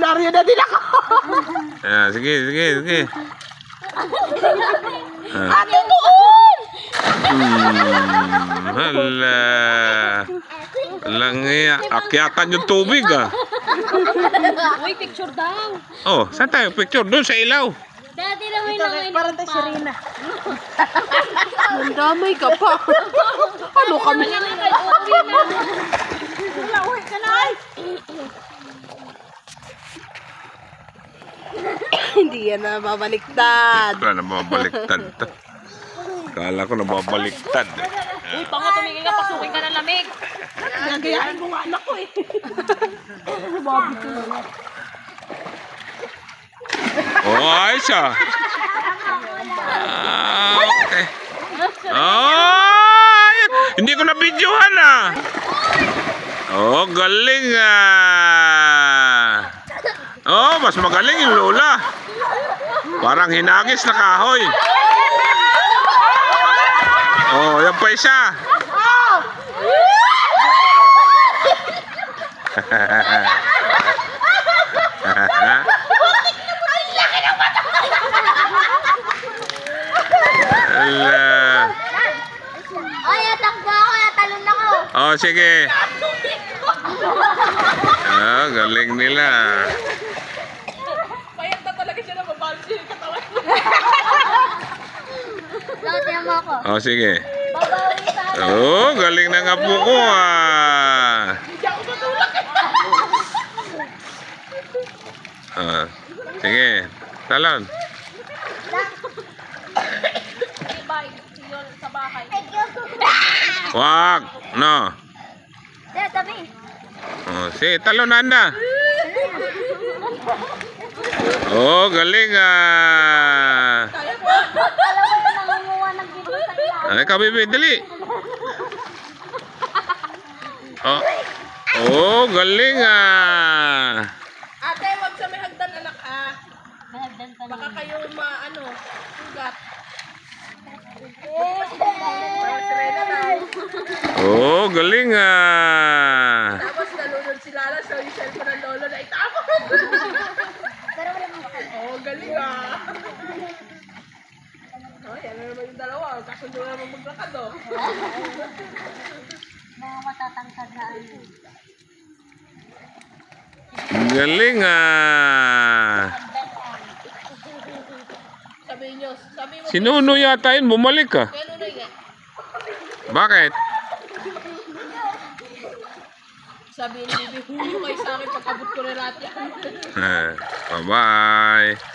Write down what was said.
albularyo na din ako. Sige, sige, sige. Ate doon! Hala. Langya. Akyatan yung tubig ah. Uy, picture daw. Oh, saan tayo picture? Doon sa ilaw. Dati lang may langay na Parang tayo si Rina. Mandamay ka pa. Ano kami? Wala, uy, kanay. Hindi yan na babaliktad. Wala, nababaliktad to. Kala ko nababaliktad. Uy, pango, tumigil ka, pasukin ka ng lamig. Nagayahin mo nga anak ko eh. Oh, ayos ah. Okay. Oh, hindi ko na-videohan ah. Oh, galing ah. Oh, mas magaling yung lola. Parang hinagis na kahoy. Oh, yan pa isa. Ala. Ay, atakbo ako, talon ako. Oh, sige. Ah, galing nila. Payag na talaga siya na mabalsi yung katawan. Latihan mo ako. Oh, sige. Babawi sa akin. Oh, galing na nga po ko ah. Hindi ako matulak eh. Ah, sige. Talon. Bye. See you sa bahay. Wag. No. Dito, tabi. Oh, sige, talon anda. Oh, galing ah. Kaya pa. Alam mo yung nangunguha ng bibo sa ilaw. Ay, kabibi, dali. Oh. Oh, galing ah. Ate, wag sa may hagdan anak ah. Nagdan pa Baka kayo sugat. naman. Si Rina na. Oh, galing ah. Tapos nalunod si Lala sa yung cellphone ng lolo na itapon. Pero wala mong bakal. Oh, galing ah. Oh, yan na naman yung dalawa. Kasundo na naman maglakad oh. Mga matatangkad na ano. Galing ah. Sabi mo, Si Nuno yata yun, bumalik ah. kaya Nunoy nga. Bakit? Sabi ni Bibi, huyo kayo sa akin pagkabot ko na lahat yan. Bye-bye.